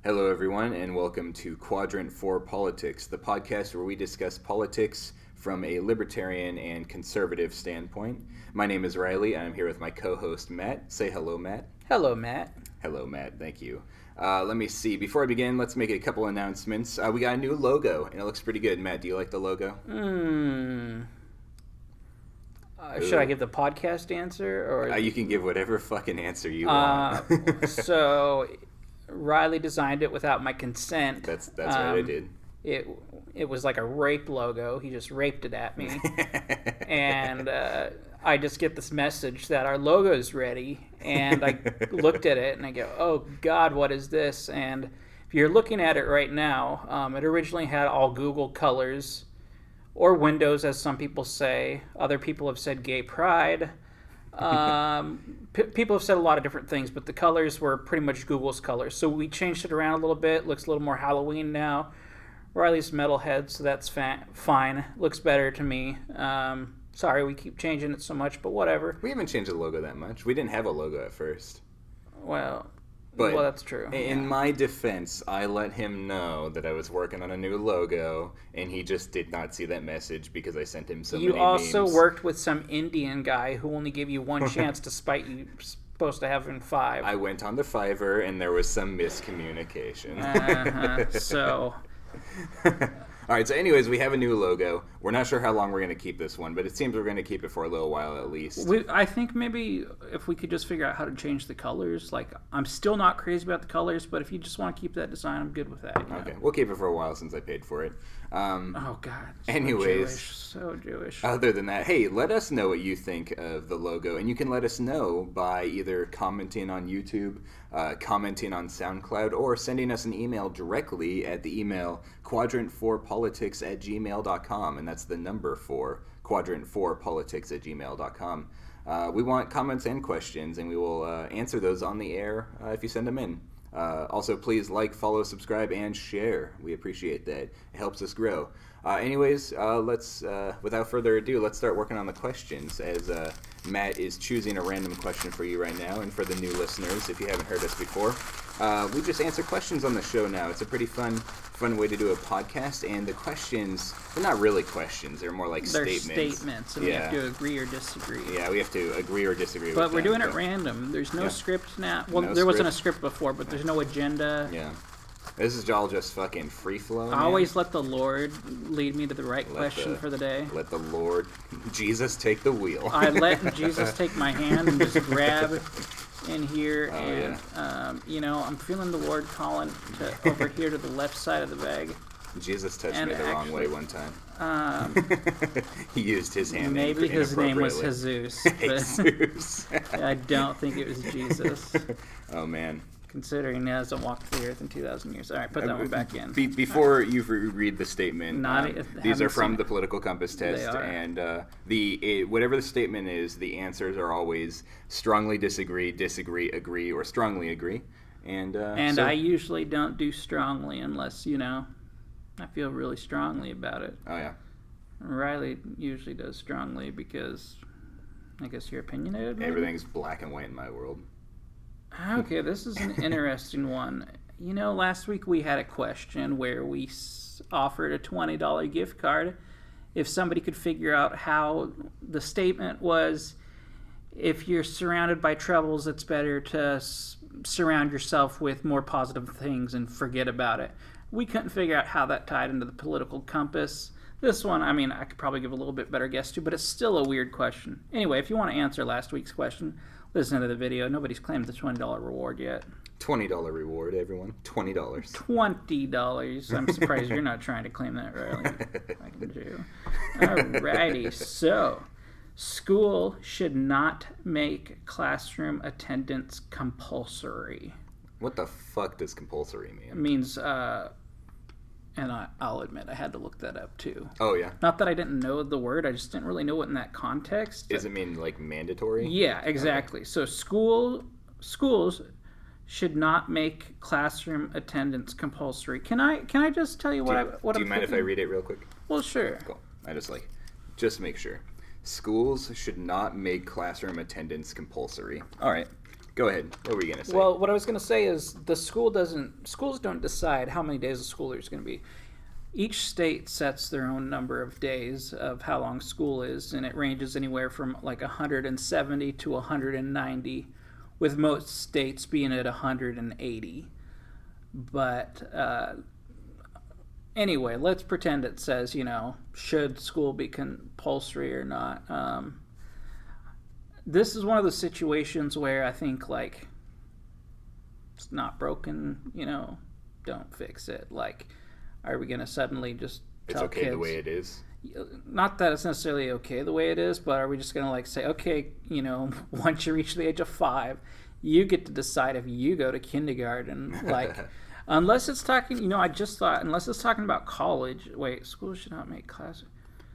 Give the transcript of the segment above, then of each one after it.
Hello, everyone, and welcome to Quadrant 4 Politics, the podcast where we discuss politics from a libertarian and conservative standpoint. My name is Riley, and I'm here with my co-host, Matt. Say hello, Matt. Hello, Matt. Hello, Matt. Thank you. Let me see. Before I begin, let's make a couple announcements. We got a new logo, and it looks pretty good. Matt, do you like the logo? Should I give the podcast answer? Or You can give whatever fucking answer you want. So, Riley designed it without my consent. That's right, I did. It was like a rape logo. He just raped it at me. And I just get this message that our logo is ready. And I looked at it and I go, oh, God, what is this? And if you're looking at it right now, it originally had all Google colors, or Windows, as some people say. Other people have said gay pride. People have said a lot of different things, but the colors were pretty much Google's colors. So we changed it around a little bit. Looks a little more Halloween now. Riley's metalhead, so that's fine. Looks better to me. Sorry we keep changing it so much, but whatever. We haven't changed the logo that much. We didn't have a logo at first. Well, that's true. In my defense, I let him know that I was working on a new logo, and he just did not see that message because I sent him so many memes. You also worked with some Indian guy who only gave you one chance despite you supposed to have him 5. I went on the Fiverr, and there was some miscommunication. So... All right, so anyways, we have a new logo. We're not sure how long we're going to keep this one, but it seems we're going to keep it for a little while at least. I think maybe if we could just figure out how to change the colors. Like, I'm still not crazy about the colors, but if you just want to keep that design, I'm good with that. Okay, we'll keep it for a while since I paid for it. Oh, God. Anyways. So Jewish. Other than that, hey, let us know what you think of the logo, and you can let us know by either commenting on YouTube, commenting on SoundCloud, or sending us an email directly at the email quadrant4politics@gmail.com, and that's the number 4, quadrant4politics@gmail.com. We want comments and questions, and we will answer those on the air if you send them in. Also, please like, follow, subscribe, and share. We appreciate that. It helps us grow. Anyways, let's, without further ado, let's start working on the questions, as Matt is choosing a random question for you right now. And for the new listeners, if you haven't heard us before, we just answer questions on the show now. It's a pretty fun way to do a podcast, and the questions, they're not really questions. They're more like statements. They're statements, and we have to agree or disagree. Yeah, we have to agree or disagree with them. But we're doing it random. There's no script now. Well, there wasn't a script before, but there's no agenda. Yeah. This is all just fucking free flow. I always let the Lord lead me to the right question for the day. Let the Lord, Jesus, take the wheel. I let Jesus take my hand and just grab in here, I'm feeling the Lord calling to over here to the left side of the bag. Jesus touched me the wrong way one time. He used his hand. Maybe his name was Jesus. Jesus. I don't think it was Jesus. Oh man. Considering he hasn't walked the earth in 2,000 years. All right, put that one back in. Before you read the statement, these are from the Political Compass test, and whatever the statement is, the answers are always strongly disagree, agree, or strongly agree. And I usually don't do strongly unless, I feel really strongly about it. Oh, yeah. Riley usually does strongly because, I guess you're opinionated, maybe? Everything's black and white in my world. Okay, this is an interesting one. Last week we had a question where we offered a $20 gift card if somebody could figure out how the statement was, if you're surrounded by troubles, it's better to surround yourself with more positive things and forget about it. We couldn't figure out how that tied into the political compass. This one, I could probably give a little bit better guess to, but it's still a weird question. Anyway, if you want to answer last week's question, listen to the video. Nobody's claimed the $20 reward yet. $20 reward, everyone. $20. $20. I'm surprised you're not trying to claim that, Riley. Fucking Jew. Alrighty, so school should not make classroom attendance compulsory. What the fuck does compulsory mean? It means, and I'll admit, I had to look that up too. Oh, yeah? Not that I didn't know the word, I just didn't really know it in that context. Does it mean, like, mandatory? Yeah, exactly. Okay. So schools should not make classroom attendance compulsory. Can I just tell you what do you mind if I read it real quick? Well, sure. Cool. I just make sure. Schools should not make classroom attendance compulsory. All right. Go ahead. What were you gonna say? Well, what I was going to say is schools don't decide how many days a school year is going to be. Each state sets their own number of days of how long school is, and it ranges anywhere from like 170 to 190, with most states being at 180. But anyway, let's pretend it says, should school be compulsory or not. This is one of the situations where I think, like, it's not broken, don't fix it. Like, are we going to suddenly just tell it's okay kids, the way it is? Not that it's necessarily okay the way it is, but are we just going to, like, say, okay, once you reach the age of 5, you get to decide if you go to kindergarten, like... Unless it's talking, I just thought, unless it's talking about college. Wait, schools should not make classes.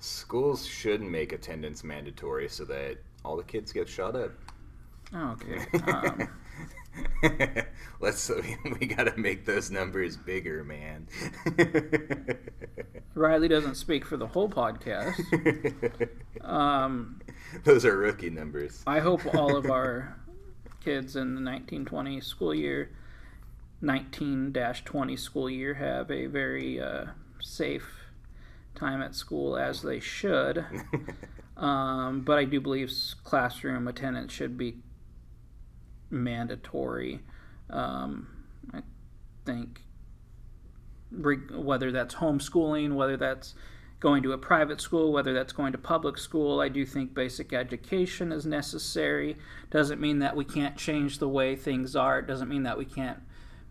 Schools should make attendance mandatory so that all the kids get shut up. Oh, okay. We gotta make those numbers bigger, man. Riley doesn't speak for the whole podcast. Those are rookie numbers. I hope all of our kids in the 1920 school year, 19-20 school year, have a very safe time at school, as they should. But I do believe classroom attendance should be mandatory. I think whether that's homeschooling, whether that's going to a private school, whether that's going to public school, I do think basic education is necessary. Doesn't mean that we can't change the way things are. It doesn't mean that we can't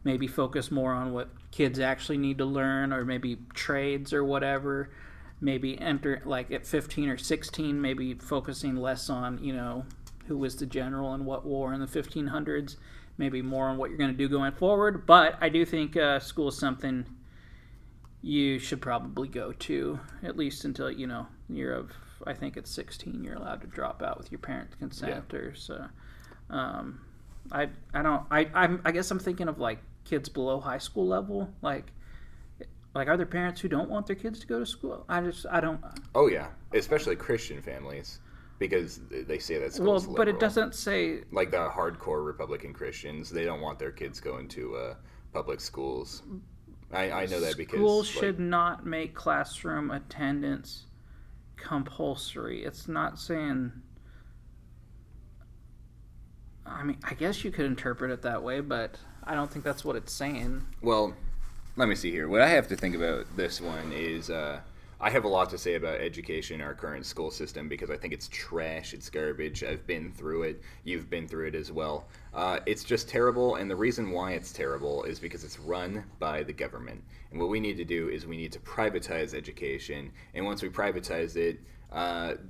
maybe focus more on what kids actually need to learn, or maybe trades or whatever. Maybe enter, like at 15 or 16, maybe focusing less on, who was the general and what war in the 1500s, maybe more on what you're going to do going forward. But I do think school is something you should probably go to, at least until, year of, I think it's 16, you're allowed to drop out with your parents' consent. Yeah. Or so. I guess I'm thinking of like kids below high school level, like are there parents who don't want their kids to go to school? I don't. Oh yeah, especially Christian families, because they say that school's but it liberal. doesn't say, like the hardcore Republican Christians. They don't want their kids going to public schools. I know that because schools should not make classroom attendance compulsory. It's not saying. I mean, I guess you could interpret it that way, but I don't think that's what it's saying. Well, let me see here. What I have to think about this one is I have a lot to say about education, our current school system, because I think it's trash, it's garbage. I've been through it. You've been through it as well. It's just terrible, and the reason why it's terrible is because it's run by the government. And what we need to do is we need to privatize education, and once we privatize it,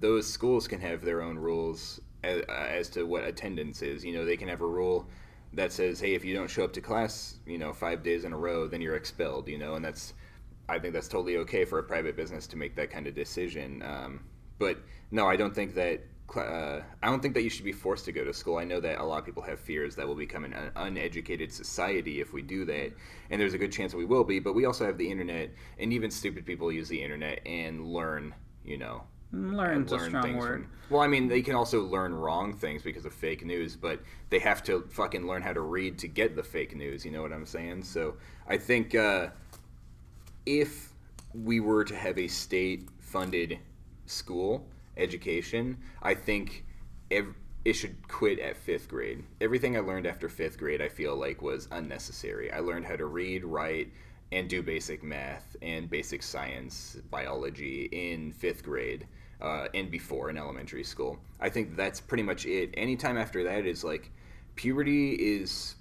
those schools can have their own rules as to what attendance is. They can have a rule that says, hey, if you don't show up to class, 5 days in a row, then you're expelled, and I think that's totally okay for a private business to make that kind of decision. But no, I don't think that you should be forced to go to school. I know that a lot of people have fears that we'll become an uneducated society if we do that, and there's a good chance we will be, but we also have the internet, and even stupid people use the internet and learn, Learn's a strong word. Well, I mean, they can also learn wrong things because of fake news, but they have to fucking learn how to read to get the fake news, you know what I'm saying? So I think if we were to have a state-funded school education, I think it should quit at 5th grade. Everything I learned after 5th grade, I feel like, was unnecessary. I learned how to read, write, and do basic math and basic science, biology in 5th grade and before in elementary school. I think that's pretty much it. Anytime after that is like puberty is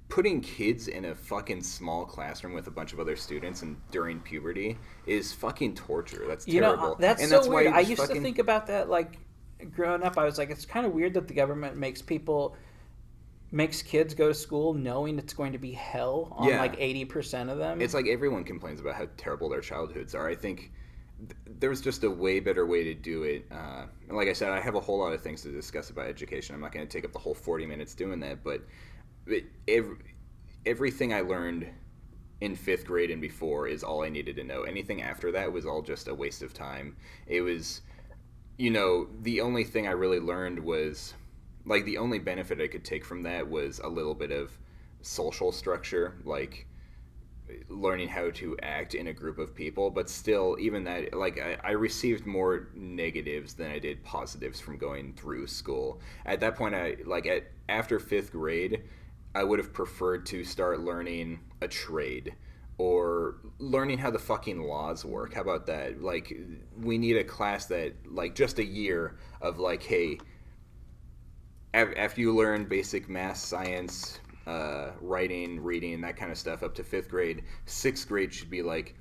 putting kids in a fucking small classroom with a bunch of other students and during puberty is fucking torture. That's terrible. That's and so that's weird. why I used to think about that, like, growing up. I was like, it's kind of weird that the government makes kids go to school knowing it's going to be hell on like 80% of them. It's like everyone complains about how terrible their childhoods are. I think there's just a way better way to do it. And like I said, I have a whole lot of things to discuss about education. I'm not going to take up the whole 40 minutes doing that, but everything I learned in 5th grade and before is all I needed to know. Anything after that was all just a waste of time. It was, the only thing I really learned was like the only benefit I could take from that was a little bit of social structure, like learning how to act in a group of people. But still, even that, like I received more negatives than I did positives from going through school. At that point, after fifth grade, I would have preferred to start learning a trade or learning how the fucking laws work. How about that? Like, we need a class that, like, just a year of, like, hey, after you learn basic math, science, writing, reading, that kind of stuff up to fifth grade, sixth grade should be like,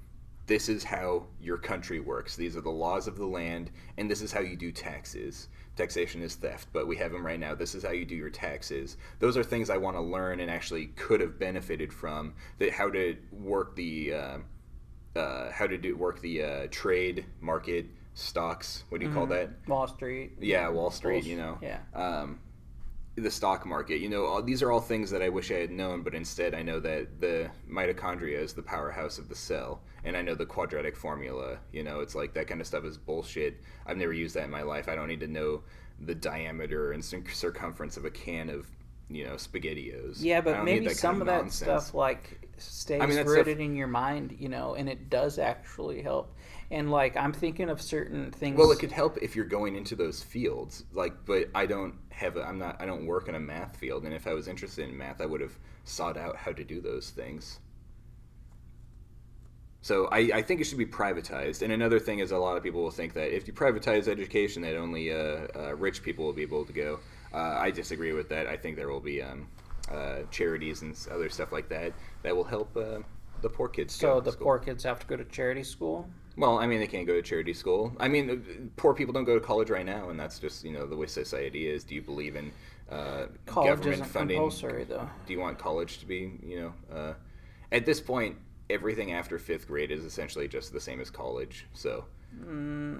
this is how your country works. These are the laws of the land, and this is how you do taxes. Taxation is theft, but we have them right now. This is how you do your taxes. Those are things I want to learn and actually could have benefited from. That how to work the trade market, stocks. What do you call that? Wall Street. Yeah, Wall Street. You know. Yeah. The stock market. You know, these are all things that I wish I had known, but instead I know that the mitochondria is the powerhouse of the cell, and I know the quadratic formula. You know, it's like that kind of stuff is bullshit. I've never used that in my life. I don't need to know the diameter and circumference of a can of, you know, SpaghettiOs. Yeah, but maybe some of that stuff like stays rooted in your mind, you know, and it does actually help. And like I'm thinking of certain things. Well, it could help if you're going into those fields. Like, but I don't work in a math field, and if I was interested in math, I would have sought out how to do those things. So I think it should be privatized. And another thing is, a lot of people will think that if you privatize education, that only rich people will be able to go. I disagree with that. I think there will be charities and other stuff like that will help the poor kids. So the poor kids have to go to charity school? Well, I mean, they can't go to charity school. I mean, poor people don't go to college right now, and that's just, you know, the way society is. Do you believe in government funding? Compulsory, though. Do you want college to be, you know? At this point, everything after fifth grade is essentially just the same as college. So.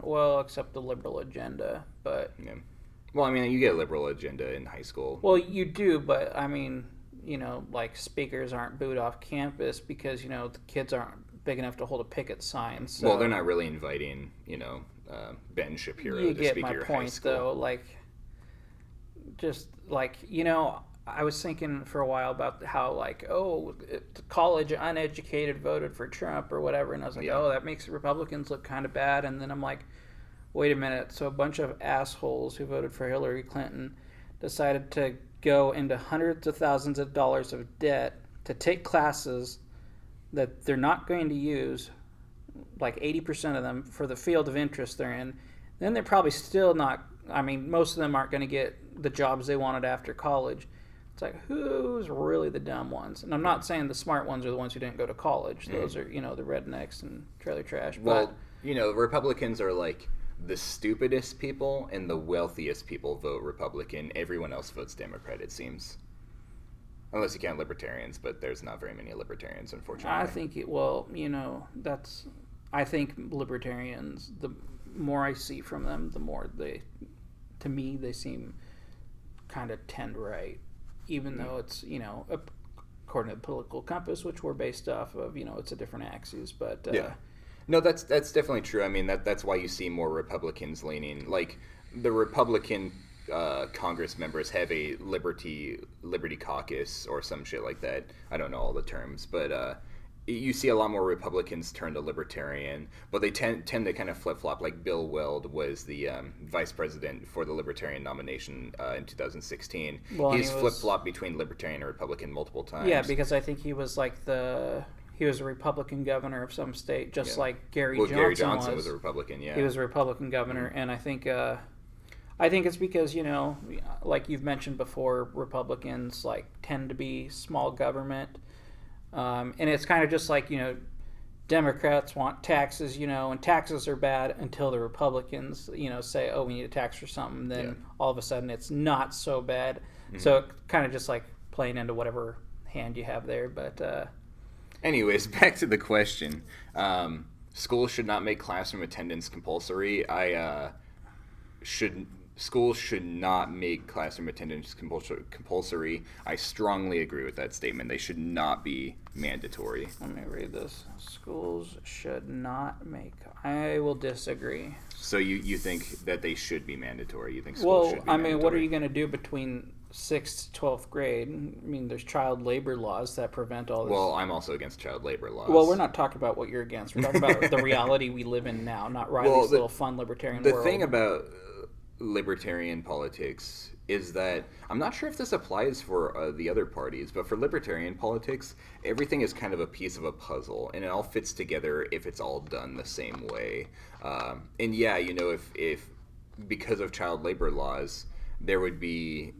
Well, except the liberal agenda, but. Yeah. Well, I mean, you get a liberal agenda in high school. Well, you do, but I mean, you know, like speakers aren't booed off campus because, you know, the kids aren't big enough to hold a picket sign. So well, they're not really inviting, you know, Ben Shapiro to speak at your high school. Though, like, just like, you know, I was thinking for a while about how, like, college uneducated voted for Trump or whatever, and I was like, that makes the Republicans look kind of bad. And then I'm like, wait a minute, so a bunch of assholes who voted for Hillary Clinton decided to go into hundreds of thousands of dollars of debt to take classes that they're not going to use, like 80% of them, for the field of interest they're in. Then they're probably still not, I mean, most of them aren't going to get the jobs they wanted after college. It's like, who's really the dumb ones? And I'm not saying the smart ones are the ones who didn't go to college. Those are, you know, the rednecks and trailer trash. Well, you know, Republicans are like the stupidest people and the wealthiest people vote Republican. Everyone else votes Democrat, it seems. Unless you count libertarians, but there's not very many libertarians, unfortunately. I think I think libertarians, the more I see from them, the more to me, they seem kind of tend right. Even though it's, you know, according to the political compass, which we're based off of, you know, it's a different axis, but... yeah. No, that's definitely true. I mean, that's why you see more Republicans leaning. Like, the Republican Congress members have a Liberty Caucus or some shit like that. I don't know all the terms, but you see a lot more Republicans turn to Libertarian, but they tend to kind of flip-flop. Like Bill Weld was the vice president for the Libertarian nomination in 2016. Well, he's flip-flopped between Libertarian and Republican multiple times. Yeah, because I think he was like he was a Republican governor of some state, just like Gary Johnson was. Gary Johnson was a Republican, yeah. He was a Republican governor, and I think it's because, you know, like you've mentioned before, Republicans like tend to be small government, and it's kind of just like, you know, Democrats want taxes, you know, and taxes are bad until the Republicans, you know, say, oh, we need a tax for something, then all of a sudden it's not so bad. Mm-hmm. So it kind of just like playing into whatever hand you have there, but... Anyways, back to the question. Schools should not make classroom attendance compulsory. Schools should not make classroom attendance compulsory. I strongly agree with that statement. They should not be mandatory. Let me read this. Schools should not make. I will disagree. So you think that they should be mandatory? You think schools should be mandatory? What are you going to do between 6th to 12th grade? I mean, there's child labor laws that prevent all this. Well, I'm also against child labor laws. Well, we're not talking about what you're against. We're talking about the reality we live in now, not Riley's little fun libertarian world. The thing about libertarian politics is that I'm not sure if this applies for the other parties, but for libertarian politics, everything is kind of a piece of a puzzle, and it all fits together if it's all done the same way. And yeah, if because of child labor laws, there would be,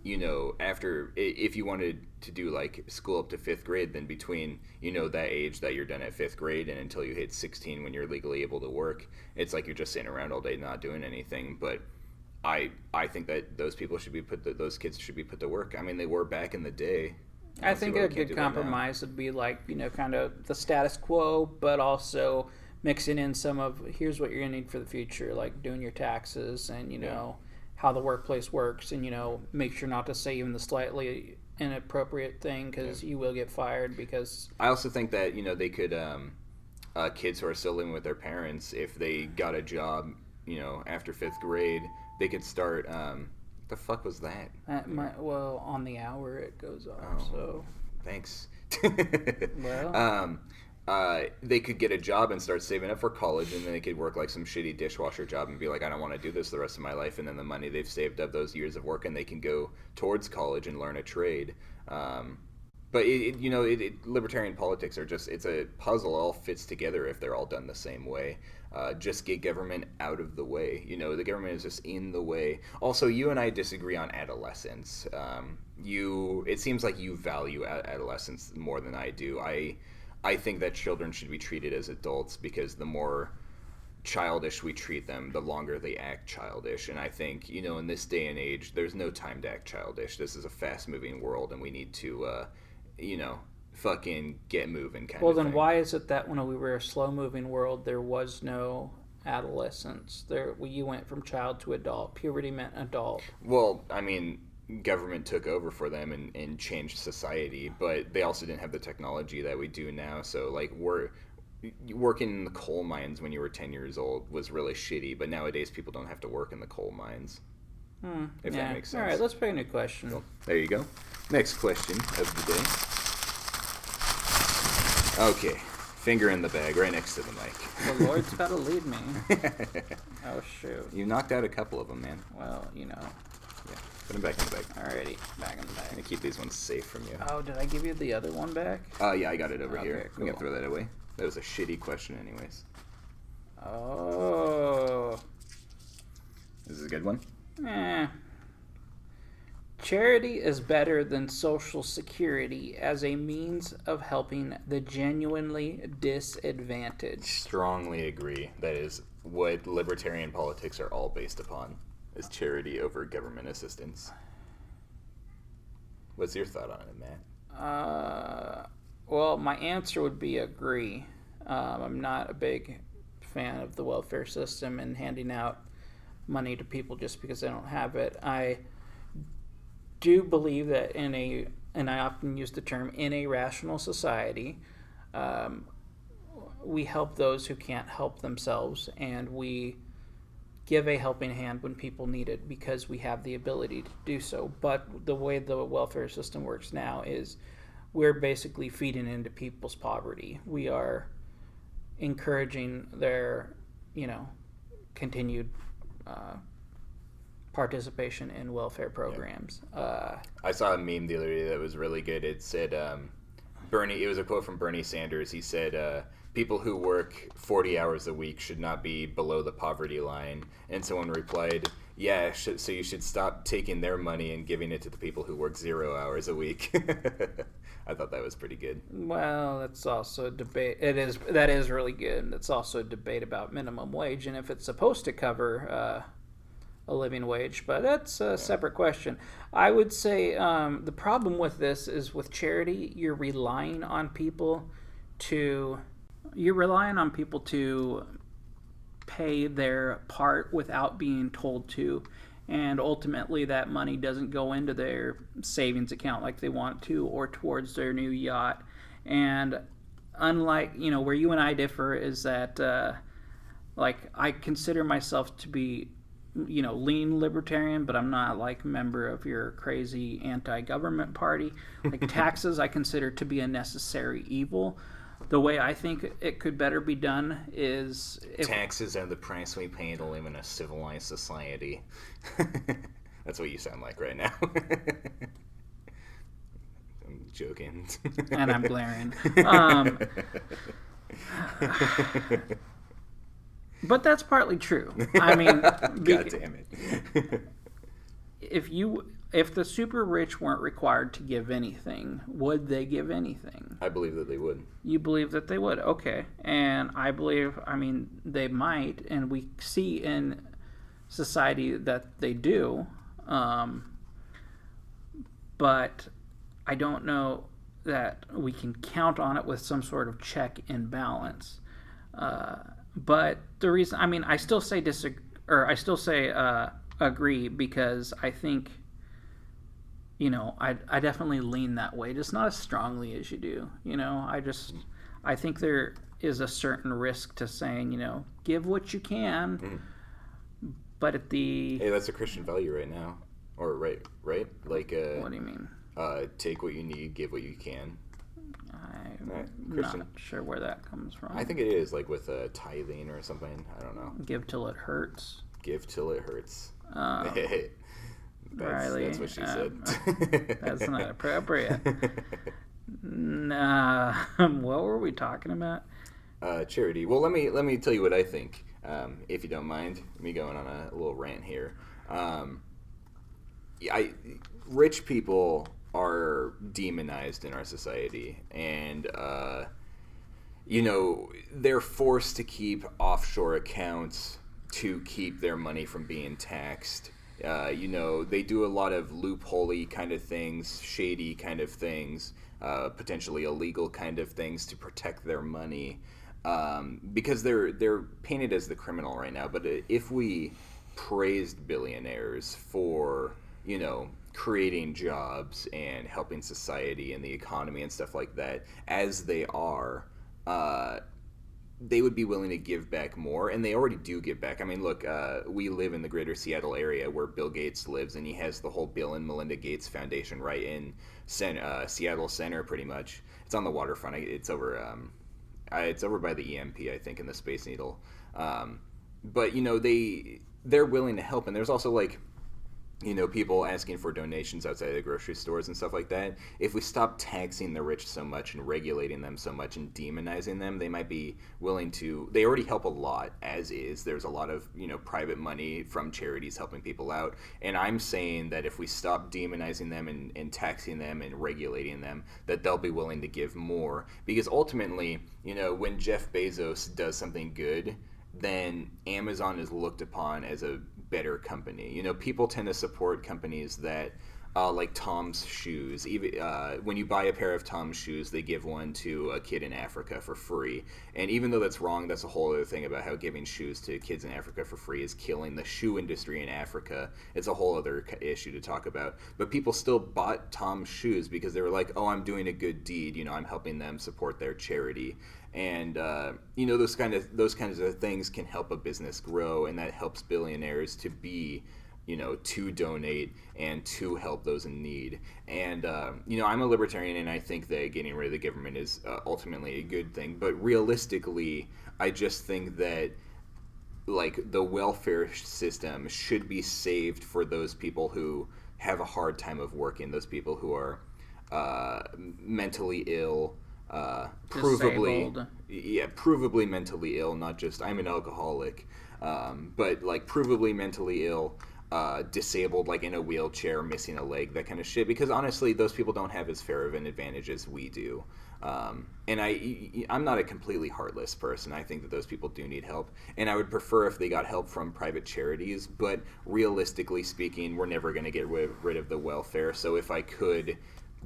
after, if you wanted to do like school up to 5th grade, then between, that age that you're done at 5th grade and until you hit 16 when you're legally able to work, it's like you're just sitting around all day not doing anything. But I think that those people should be those kids should be put to work. I mean, they were back in the day. I think a good compromise would be like, kind of the status quo, but also mixing in some of, here's what you're going to need for the future, like doing your taxes and, how the workplace works, and, make sure not to say even the slightly inappropriate thing, because you will get fired. Because I also think that, they could, kids who are still living with their parents, if they got a job, after 5th grade, they could start. The fuck was that? On the hour it goes off. So thanks. Well, they could get a job and start saving up for college, and then they could work like some shitty dishwasher job and be like, I don't want to do this the rest of my life. And then the money they've saved up those years of work, and they can go towards college and learn a trade. But libertarian politics are just, it's a puzzle. It all fits together if they're all done the same way. Just get government out of the way. The government is just in the way. Also, you and I disagree on adolescence. It seems like you value adolescence more than I do. I think that children should be treated as adults, because the more childish we treat them, the longer they act childish. And I think, in this day and age, there's no time to act childish. This is a fast-moving world, and we need to, fucking get moving kind of thing. Well, then why is it that when we were a slow-moving world, there was no adolescence? You went from child to adult. Puberty meant adult. Well, I mean, government took over for them and changed society, but they also didn't have the technology that we do now. So, like, working in the coal mines when you were 10 years old was really shitty, but nowadays people don't have to work in the coal mines. If that makes sense. All right, let's pick a new question. Cool. There you go. Next question of the day. Okay, finger in the bag right next to the mic. The Lord's got to lead me. Oh, shoot. You knocked out a couple of them, man. Well, Yeah, put them back in the bag. Alrighty, back in the bag. I'm going to keep these ones safe from you. Oh, did I give you the other one back? Yeah, I got it over here. Cool. We can throw that away. That was a shitty question anyways. Oh. This is a good one? Charity is better than Social Security as a means of helping the genuinely disadvantaged. Strongly agree. That is what libertarian politics are all based upon, is charity over government assistance. What's your thought on it, Matt? Well, my answer would be agree. I'm not a big fan of the welfare system and handing out money to people just because they don't have it. I do believe that and I often use the term, in a rational society, we help those who can't help themselves, and we give a helping hand when people need it because we have the ability to do so. But the way the welfare system works now is we're basically feeding into people's poverty. We are encouraging their, continued participation in welfare programs. I saw a meme the other day that was really good. It said, it was a quote from Bernie Sanders. He said, people who work 40 hours a week should not be below the poverty line. And someone replied, yeah, so you should stop taking their money and giving it to the people who work 0 hours a week. I thought that was pretty good. Well, that's also a debate. That is really good. It's also a debate about minimum wage and if it's supposed to cover a living wage, but that's a separate question. I would say the problem with this is with charity, you're relying on people to pay their part without being told to, and ultimately that money doesn't go into their savings account like they want to or towards their new yacht. And unlike, where you and I differ is that, like, I consider myself to be, lean libertarian, but I'm not like a member of your crazy anti-government party. Like taxes, I consider to be a necessary evil. The way I think it could better be done is taxes are the price we pay to live in a civilized society. That's what you sound like right now. I'm joking. And I'm glaring. But that's partly true. I mean, God damn it. If the super rich weren't required to give anything, would they give anything? I believe that they would. You believe that they would? Okay. And I believe, they might, and we see in society that they do. But I don't know that we can count on it with some sort of check and balance. But the reason, I still say agree, because I think, I definitely lean that way, just not as strongly as you do. I think there is a certain risk to saying, give what you can, but Hey, that's a Christian value right now, or right? Like, what do you mean? Take what you need, give what you can. I'm not sure where that comes from. I think it is, like with tithing or something. I don't know. Give till it hurts. Give till it hurts. Riley, that's what she said. That's not appropriate. What were we talking about? Charity. Well, let me tell you what I think, if you don't mind me going on a little rant here. Rich people are demonized in our society, and they're forced to keep offshore accounts to keep their money from being taxed. They do a lot of loophole-y kind of things, shady kind of things, potentially illegal kind of things to protect their money, because they're painted as the criminal right now. But if we praised billionaires for, creating jobs and helping society and the economy and stuff like that, as they are, they would be willing to give back more, and they already do give back. Look, we live in the greater Seattle area where Bill Gates lives, and he has the whole Bill and Melinda Gates Foundation right in Seattle Center, pretty much. It's on the waterfront. It's over by the EMP, I think, in the Space Needle. But they're willing to help, and there's also people asking for donations outside of the grocery stores and stuff like that. If we stop taxing the rich so much and regulating them so much and demonizing them, they might be willing to. They already help a lot as is. There's a lot of private money from charities helping people out, and I'm saying that if we stop demonizing them and taxing them and regulating them, that they'll be willing to give more. Because ultimately, when Jeff Bezos does something good, then Amazon is looked upon as a better company. People tend to support companies that, like Tom's Shoes. Even when you buy a pair of Tom's Shoes, they give one to a kid in Africa for free. And even though that's wrong, that's a whole other thing about how giving shoes to kids in Africa for free is killing the shoe industry in Africa. It's a whole other issue to talk about. But people still bought Tom's Shoes because they were like, oh, I'm doing a good deed. I'm helping them support their charity. And those kinds of things can help a business grow, and that helps billionaires to be, to donate and to help those in need. And I'm a libertarian, and I think that getting rid of the government is ultimately a good thing. But realistically, I just think that the welfare system should be saved for those people who have a hard time of working, those people who are mentally ill. Provably mentally ill, not just I'm an alcoholic, but provably mentally ill, disabled, in a wheelchair, missing a leg, that kind of shit. Because honestly, those people don't have as fair of an advantage as we do. And I'm not a completely heartless person. I think that those people do need help, and I would prefer if they got help from private charities. But realistically speaking, we're never going to get rid of the welfare. So if I could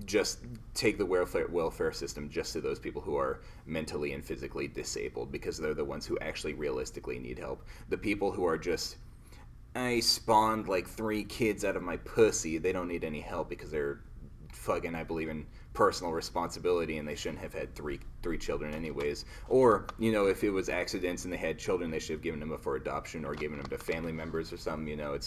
just take the welfare system just to those people who are mentally and physically disabled, because they're the ones who actually realistically need help. The people who are just, I spawned 3 kids out of my pussy, they don't need any help because they're fucking, I believe in personal responsibility, and they shouldn't have had three children anyways. Or, you know, if it was accidents and they had children, they should have given them up for adoption or given them to family members or something. You know,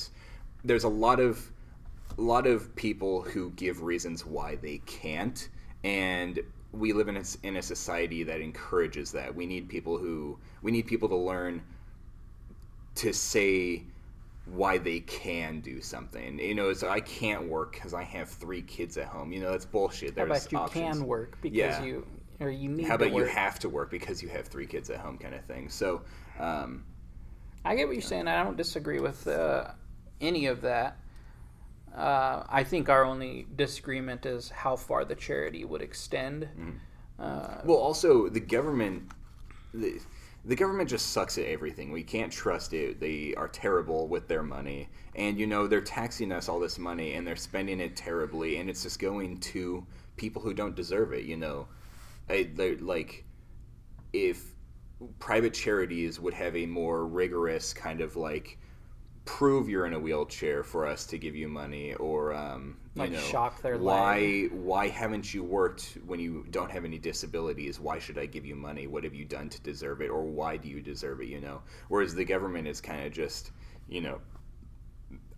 there's a lot of people who give reasons why they can't, and we live in a society that encourages that. We need people to learn to say why they can do something. You know, it's I can't work because I have 3 kids at home. You know, that's bullshit. How There's about you options. can work because Yeah. you need How to about you work? have to work because you have 3 kids at home, kind of thing. So, I get what you're saying. I don't disagree with any of that. I think our only disagreement is how far the charity would extend. well, also the government. The government just sucks at everything. We can't trust it. They are terrible with their money. And, you know, they're taxing us all this money and they're spending it terribly. And it's just going to people who don't deserve it, you know. Like, if private charities would have a more rigorous kind of, like, prove you're in a wheelchair for us to give you money, or Like you know, shock their leg. why haven't you worked when you don't have any disabilities? Why should I give you money? What have you done to deserve it? Or why do you deserve it? You know, whereas the government is kind of just, you know,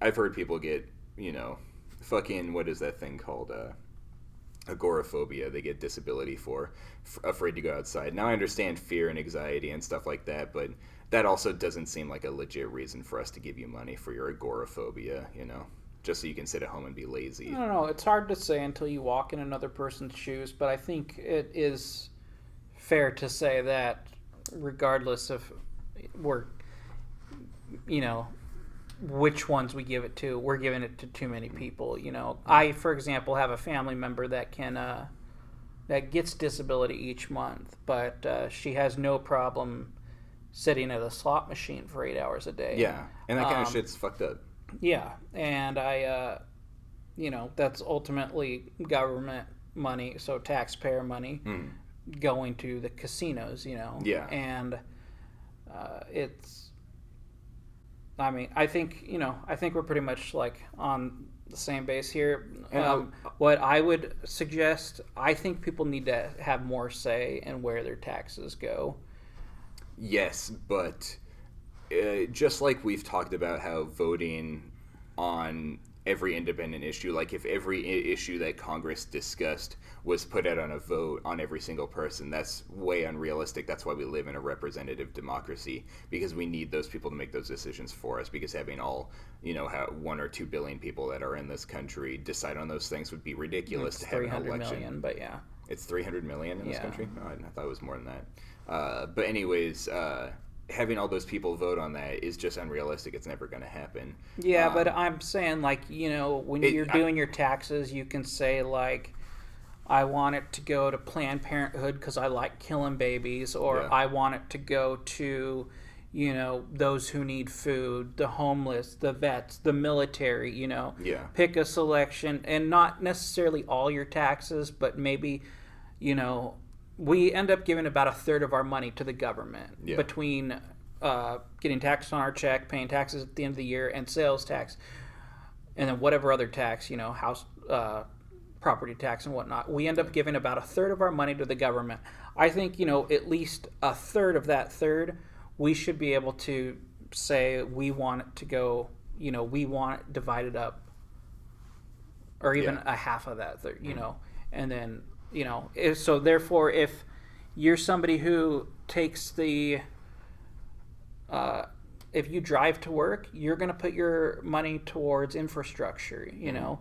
I've heard people get, you know, fucking, what is that thing called, agoraphobia. They get disability for afraid to go outside. Now I understand fear and anxiety and stuff like that, but that also doesn't seem like a legit reason for us to give you money for your agoraphobia, you know, just so you can sit at home and be lazy. I don't know. It's hard to say until you walk in another person's shoes, but I think it is fair to say that regardless of we're, you know, which ones we give it to, we're giving it to too many people. You know, I, for example, have a family member that can that gets disability each month, but she has no problem sitting at a slot machine for 8 hours a day. Yeah, and that kind of shit's fucked up. Yeah, and I, you know, that's ultimately government money, so taxpayer money going to the casinos, you know. Yeah. And it's, I mean, I think, you know, I think we're pretty much like on the same base here. What I would suggest, I think people need to have more say in where their taxes go. Yes, but just like we've talked about how voting on every independent issue, like if every issue that Congress discussed was put out on a vote on every single person, that's way unrealistic. That's why we live in a representative democracy, because we need those people to make those decisions for us, because having all, you know, how 1 or 2 billion people that are in this country decide on those things would be ridiculous. It's to have an 300 election. million, but yeah. It's 300 million in this Yeah. country? Oh, I thought it was more than that. But anyways, having all those people vote on that is just unrealistic. It's never going to happen. Yeah, but I'm saying, like, you know, when you're doing your taxes, you can say, like, I want it to go to Planned Parenthood because I like killing babies, or Yeah. I want it to go to, you know, those who need food, the homeless, the vets, the military, you know. Yeah. Pick a selection, and not necessarily all your taxes, but maybe, you know, we end up giving about 1/3 of our money to the government between getting taxed on our check, paying taxes at the end of the year, and sales tax, and then whatever other tax, you know, house property tax and whatnot. We end up giving about 1/3 of our money to the government. I think, you know, at least 1/3 of that third, we should be able to say we want it to go, you know, we want it divided up, or even a half of that third, you know, and then, you know, so therefore, if you're somebody who takes the, if you drive to work, you're going to put your money towards infrastructure, you know.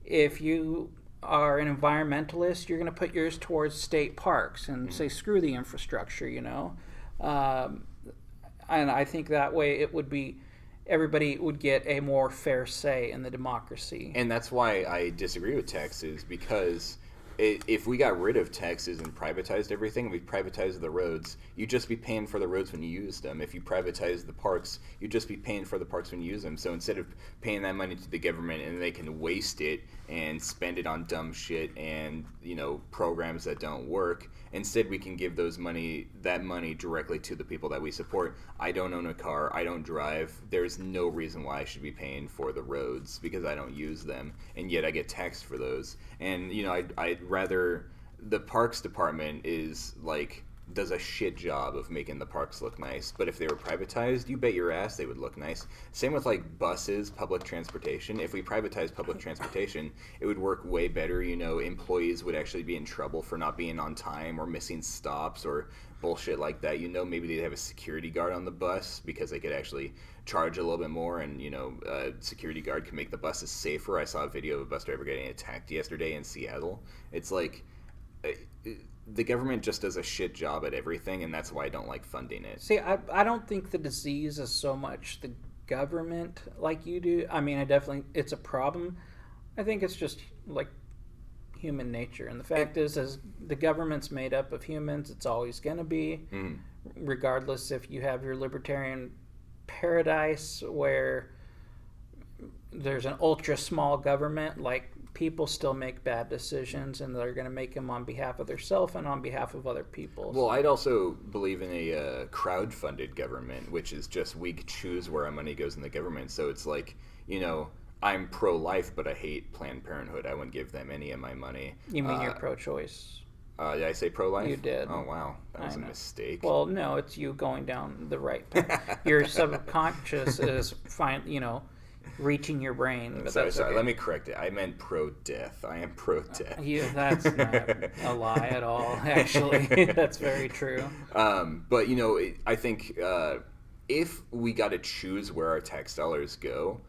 If you are an environmentalist, you're going to put yours towards state parks and say, screw the infrastructure, you know. And I think that way it would be, everybody would get a more fair say in the democracy. And that's why I disagree with taxes, because if we got rid of taxes and privatized everything, we privatized the roads, you'd just be paying for the roads when you use them. If you privatize the parks, you'd just be paying for the parks when you use them. So instead of paying that money to the government and they can waste it and spend it on dumb shit and, you know, programs that don't work, instead we can give that money directly to the people that we support. I don't own a car. I don't drive. There's no reason why I should be paying for the roads because I don't use them, and yet I get taxed for those. And, you know, I rather the Parks Department is like does a shit job of making the parks look nice. But if they were privatized, you bet your ass they would look nice. Same with like buses, public transportation. If we privatized public transportation, it would work way better. You know, employees would actually be in trouble for not being on time or missing stops or bullshit like that. You know, maybe they'd have a security guard on the bus because they could actually charge a little bit more, and you know, a security guard can make the buses safer. I saw a video of a bus driver getting attacked yesterday in Seattle. It's like the government just does a shit job at everything, and that's why I don't like funding it. See, I don't think the disease is so much the government like you do. I mean, it's a problem. I think it's just like human nature. And the fact is the government's made up of humans. It's always going to be, regardless if you have your libertarian paradise where there's an ultra small government, like people still make bad decisions, and they're going to make them on behalf of themselves and on behalf of other people. Well, I'd also believe in a crowd-funded government, which is just we choose where our money goes in the government. So it's like, you know, I'm pro-life, but I hate Planned Parenthood. I wouldn't give them any of my money. You mean you're pro-choice? Did I say pro-life? You did. Oh, wow. That was a mistake. Well, no, it's you going down the right path. Your subconscious is reaching your brain. But sorry, okay. Let me correct it. I meant pro-death. I am pro-death. That's not a lie at all, actually. That's very true. But, you know, I think if we got to choose where our tax dollars go,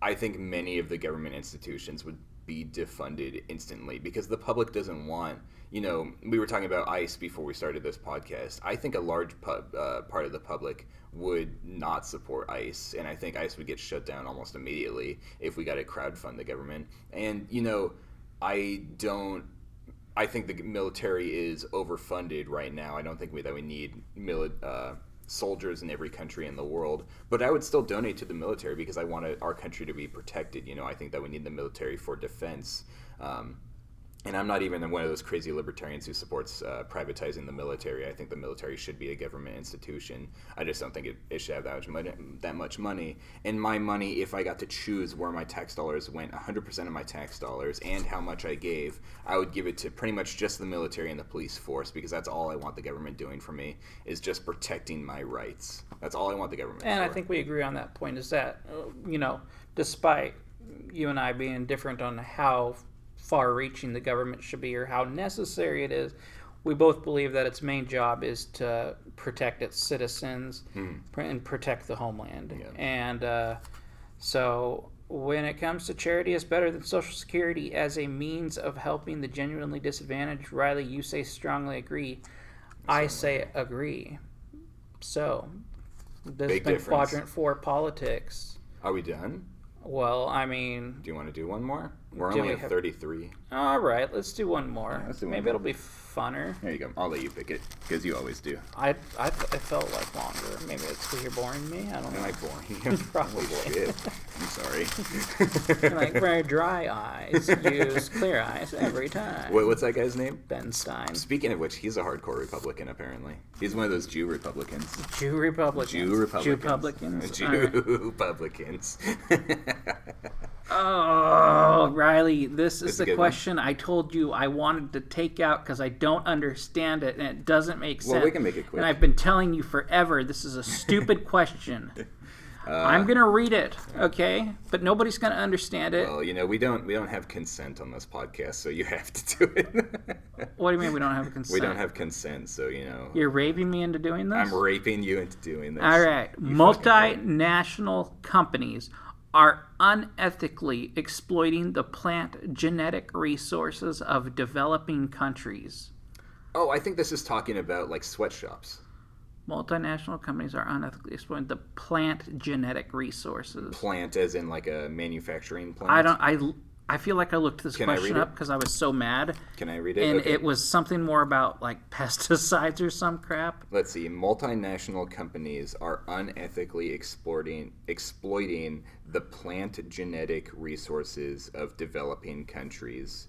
I think many of the government institutions would be defunded instantly because the public doesn't want, you know, we were talking about ICE before we started this podcast. I think a large part of the public would not support ICE, and I think ICE would get shut down almost immediately if we got to crowdfund the government. And, you know, I think the military is overfunded right now. I don't think that we need soldiers in every country in the world, but I would still donate to the military because I want our country to be protected. You know, I think that we need the military for defense. And I'm not even one of those crazy libertarians who supports privatizing the military. I think the military should be a government institution. I just don't think it should have that much money. And my money, if I got to choose where my tax dollars went, 100% of my tax dollars and how much I gave, I would give it to pretty much just the military and the police force because that's all I want the government doing for me is just protecting my rights. That's all I want the government And for. I think we agree on that point is that, you know, despite you and I being different on how far-reaching the government should be or how necessary it is, we both believe that its main job is to protect its citizens and protect the homeland. Yeah. And so when it comes to charity is better than Social Security as a means of helping the genuinely disadvantaged, Riley, you say strongly agree. I say agree. So this has been Quadrant 4 Politics. Are we done? Well, I mean... Do you want to do one more? We're only at 33. All right, let's do one more. Yeah, let's do one Maybe more. it'll be funner. There you go. I'll let you pick it, because you always do. I felt like longer. Maybe it's because you're boring me. I don't know. Am I boring you? Probably. Shit. I'm sorry. You're like, for dry eyes, use clear eyes every time. Wait, what's that guy's name? Ben Stein. Speaking of which, he's a hardcore Republican, apparently. He's one of those Jew Republicans. Jew Republicans. Jew Republicans. Jew Republicans. Oh, Riley, this is the question I told you I wanted to take out because I don't understand it and it doesn't make sense. Well, we can make it quick. And I've been telling you forever this is a stupid question. I'm going to read it, okay? But nobody's going to understand it. Well, you know, we don't have consent on this podcast, so you have to do it. What do you mean we don't have consent? We don't have consent, so, you know. You're raping me into doing this? I'm raping you into doing this. All right. Multinational companies are unethically exploiting the plant genetic resources of developing countries. Oh, I think this is talking about, like, sweatshops. Multinational companies are unethically exploiting the plant genetic resources. Plant as in, like, a manufacturing plant? I feel like I looked this question up because I was so mad. Can I read it? And okay. It was something more about, like, pesticides or some crap. Let's see. Multinational companies are unethically exploiting the plant genetic resources of developing countries.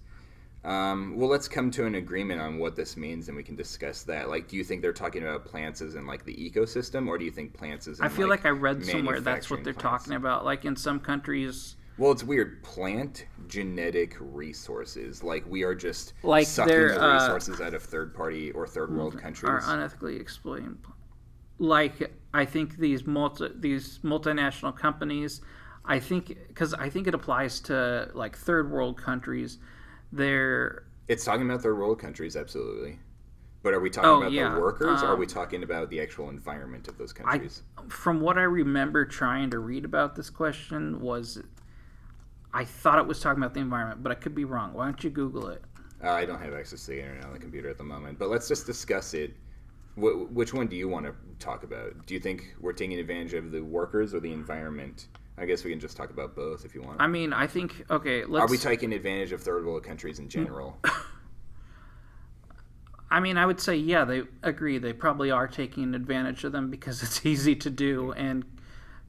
Well, let's come to an agreement on what this means, and we can discuss that. Like, do you think they're talking about plants as in, like, the ecosystem, or do you think plants as in, I feel like I read somewhere manufacturing that's what they're plants? talking about. Like, in some countries... Well, it's weird. Plant genetic resources. Like, we are just Like sucking they're the resources out of third party or third world are countries. unethically exploiting. Like I think these multinational companies, I think because I think it applies to like third world countries. They're It's talking about third world countries, absolutely. But are we talking about yeah. the workers, or are we talking about the actual environment of those countries? From what I remember trying to read about this question was I thought it was talking about the environment, but I could be wrong. Why don't you Google it? I don't have access to the internet on the computer at the moment, but let's just discuss it. Which one do you want to talk about? Do you think we're taking advantage of the workers or the environment? I guess we can just talk about both if you want. I mean, I think okay. Are we taking advantage of third world countries in general? I mean, I would say yeah. They agree. They probably are taking advantage of them because it's easy to do, and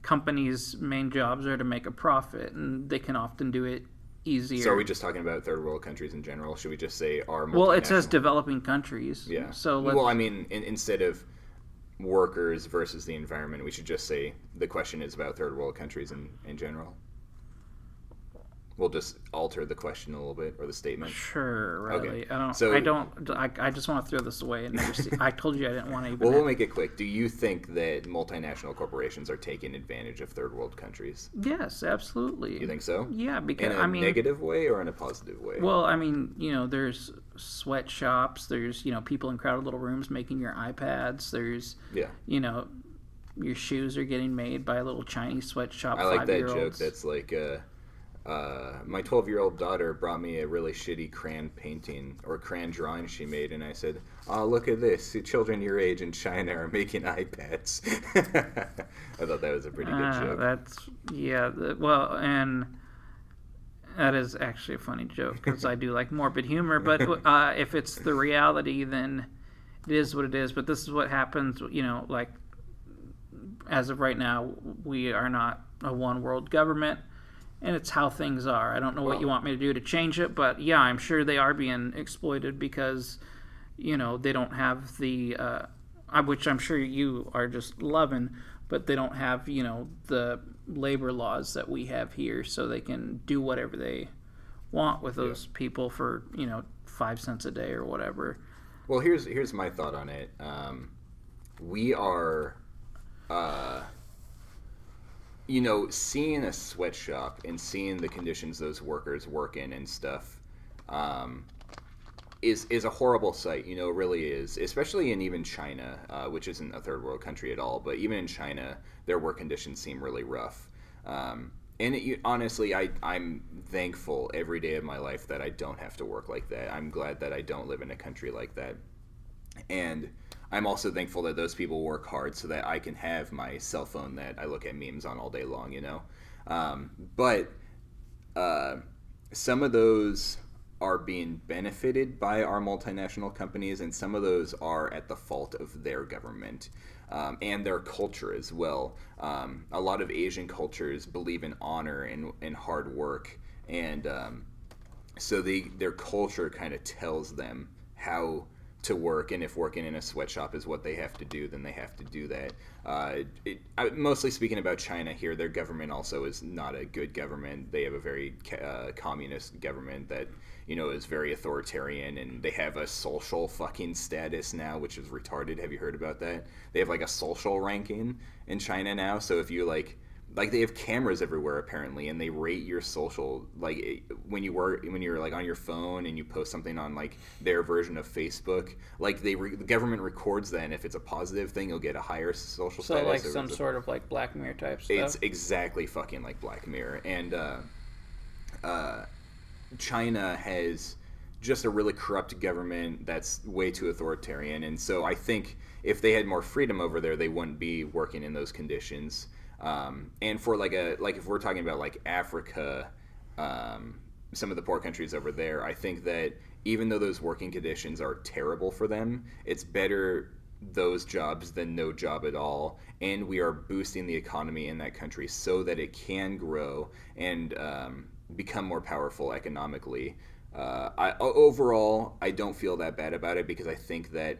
companies' main jobs are to make a profit, and they can often do it easier. So are we just talking about third world countries in general? Should we just say our Well, it says multinational- developing countries. Yeah. So well, I mean, instead of workers versus the environment, we should just say the question is about third world countries in general. We'll just alter the question a little bit, or the statement. Sure, Riley. Okay. I just want to throw this away and never see. I told you I didn't want to even. Well, we'll make it quick. Do you think that multinational corporations are taking advantage of third world countries? Yes, absolutely. You think so? Yeah, because In a negative way or in a positive way? Well, I mean, there's sweatshops. There's people in crowded little rooms making your iPads. There's your shoes are getting made by a little Chinese sweatshop. I like that 5-year-olds. joke. That's like. My 12-year-old daughter brought me a really shitty crayon painting or crayon drawing she made, and I said, "Oh, look at this! Children your age in China are making iPads." I thought that was a pretty good joke. Well, and that is actually a funny joke because I do like morbid humor. But if it's the reality, then it is what it is. But this is what happens. Like as of right now, we are not a one world government. And it's how things are. I don't know what you want me to do to change it, but yeah, I'm sure they are being exploited because, they don't have the, which I'm sure you are just loving, but they don't have, the labor laws that we have here, so they can do whatever they want with those people for, 5 cents a day or whatever. Well, here's my thought on it. We are. Seeing a sweatshop and seeing the conditions those workers work in and stuff is a horrible sight. It really is, especially in even China, which isn't a third world country at all. But even in China, their work conditions seem really rough. Honestly, I'm thankful every day of my life that I don't have to work like that. I'm glad that I don't live in a country like that. And I'm also thankful that those people work hard so that I can have my cell phone that I look at memes on all day long, But some of those are being benefited by our multinational companies, and some of those are at the fault of their government and their culture as well. A lot of Asian cultures believe in honor and hard work, and so their culture kind of tells them how to work, and if working in a sweatshop is what they have to do, then they have to do that. Mostly speaking about China here, their government also is not a good government. They have a very communist government that is very authoritarian, and they have a social fucking status now, which is retarded. Have you heard about that? They have like a social ranking in China now, so if you like they have cameras everywhere apparently, and they rate your social, like when you're like on your phone and you post something on like their version of Facebook, like the government records that, and if it's a positive thing, you'll get a higher social status. So like some sort of like Black Mirror type stuff. It's exactly fucking like Black Mirror, and China has just a really corrupt government that's way too authoritarian, and so I think if they had more freedom over there, they wouldn't be working in those conditions. And for like if we're talking about like Africa, some of the poor countries over there, I think that even though those working conditions are terrible for them, it's better those jobs than no job at all. And we are boosting the economy in that country so that it can grow and become more powerful economically. Overall, I don't feel that bad about it because I think that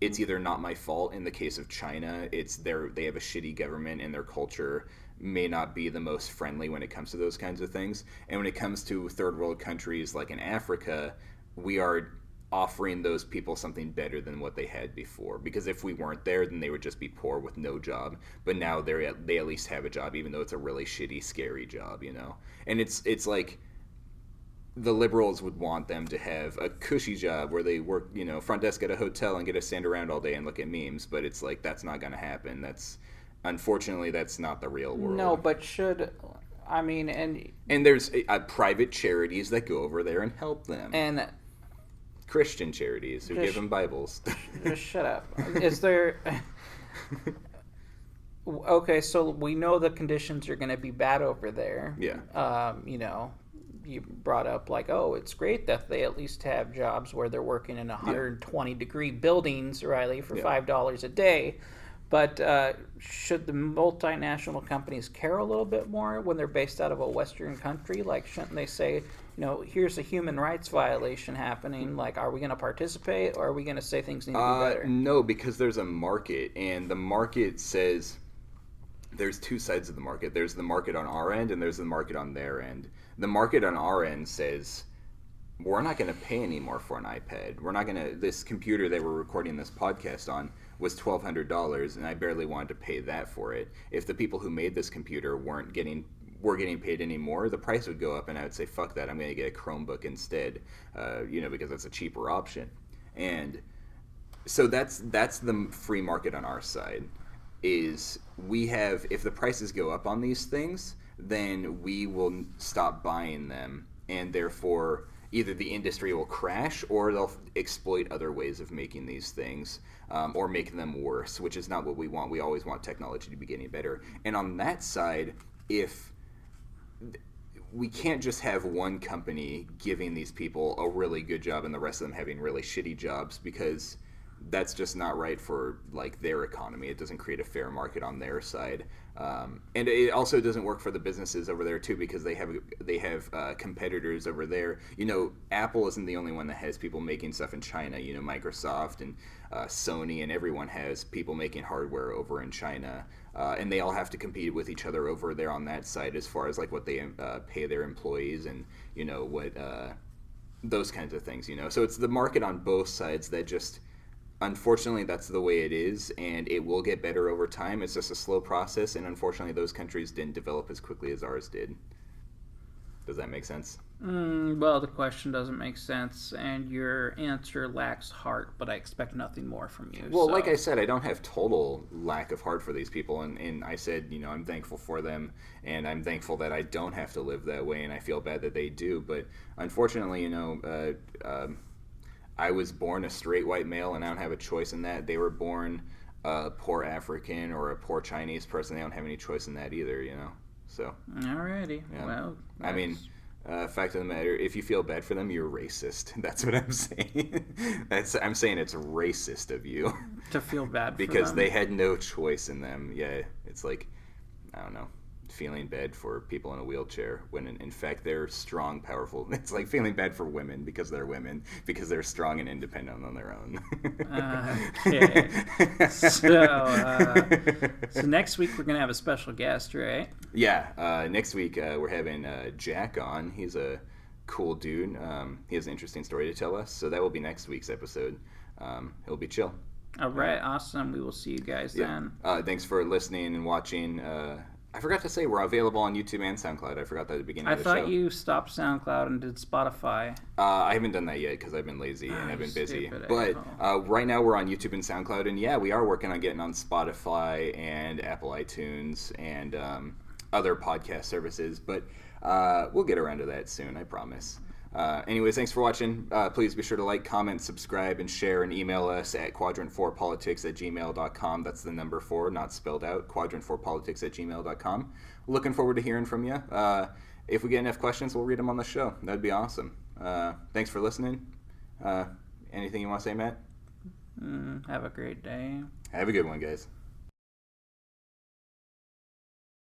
it's either not my fault in the case of China, they have a shitty government and their culture may not be the most friendly when it comes to those kinds of things. And when it comes to third world countries like in Africa, we are offering those people something better than what they had before, because if we weren't there, then they would just be poor with no job. But now they at least have a job, even though it's a really shitty, scary job, you know. And it's like the liberals would want them to have a cushy job where they work, you know, front desk at a hotel and get to stand around all day and look at memes. But it's like, that's not going to happen. Unfortunately, that's not the real world. No, but and there's private charities that go over there and help them. And Christian charities who give them Bibles. Just shut up. Is there... Okay, so we know the conditions are going to be bad over there. Yeah. You know, you brought up like, oh, it's great that they at least have jobs where they're working in 120-degree buildings, Riley, for $5 a day. But should the multinational companies care a little bit more when they're based out of a Western country? Like, shouldn't they say, you know, here's a human rights violation happening. Like, are we going to participate, or are we going to say things need to be better? No, because there's a market, and the market says there's two sides of the market. There's the market on our end, and there's the market on their end. The market on our end says, we're not going to pay any more for an iPad. We're not going to, this computer that we're recording this podcast on was $1,200, and I barely wanted to pay that for it. If the people who made this computer were getting paid any more, the price would go up, and I would say, fuck that, I'm going to get a Chromebook instead, you know, because that's a cheaper option. And so that's the free market on our side, is we have, if the prices go up on these things, then we will stop buying them, and therefore either the industry will crash or they'll exploit other ways of making these things, or make them worse, which is not what we want. We always want technology to be getting better. And on that side, if we can't just have one company giving these people a really good job and the rest of them having really shitty jobs, because that's just not right for like their economy. It doesn't create a fair market on their side, and it also doesn't work for the businesses over there too, because they have competitors over there. You know, Apple isn't the only one that has people making stuff in China. You know, Microsoft and Sony and everyone has people making hardware over in China, and they all have to compete with each other over there on that side as far as like what they pay their employees and, you know, what those kinds of things. You know, so it's the market on both sides that just, unfortunately, that's the way it is, and it will get better over time. It's just a slow process, and unfortunately, those countries didn't develop as quickly as ours did. Does that make sense? Well, the question doesn't make sense, and your answer lacks heart, but I expect nothing more from you. Well, like I said, I don't have total lack of heart for these people, and I said, you know, I'm thankful for them, and I'm thankful that I don't have to live that way, and I feel bad that they do, but unfortunately, you know, I was born a straight white male, and I don't have a choice in that. They were born a poor African or a poor Chinese person. They don't have any choice in that either, you know. So. Alrighty. Yeah. Well, I mean, fact of the matter, if you feel bad for them, you're racist. That's what I'm saying. I'm saying it's racist of you to feel bad for because them. They had no choice in them. Yeah, it's like, I don't know, feeling bad for people in a wheelchair when in fact they're strong, powerful. It's like feeling bad for women because they're women, because they're strong and independent on their own. Okay. So next week we're going to have a special guest, right? Yeah. Next week we're having Jack on. He's a cool dude. He has an interesting story to tell us. So that will be next week's episode. He'll be chill. All right. Awesome. We will see you guys then. Thanks for listening and watching. I forgot to say we're available on YouTube and SoundCloud. I forgot that at the beginning of the show. I thought you stopped SoundCloud and did Spotify. I haven't done that yet because I've been lazy and I've been busy. But right now we're on YouTube and SoundCloud, and yeah, we are working on getting on Spotify and Apple iTunes and other podcast services. But we'll get around to that soon, I promise. Anyways, thanks for watching. Please be sure to like, comment, subscribe, and share, and email us at quadrant4politics@gmail.com. That's the number 4, not spelled out, quadrant4politics@gmail.com. Looking forward to hearing from you. If we get enough questions, we'll read them on the show. That'd be awesome. Thanks for listening. Anything you want to say, Matt? Have a great day. Have a good one, guys.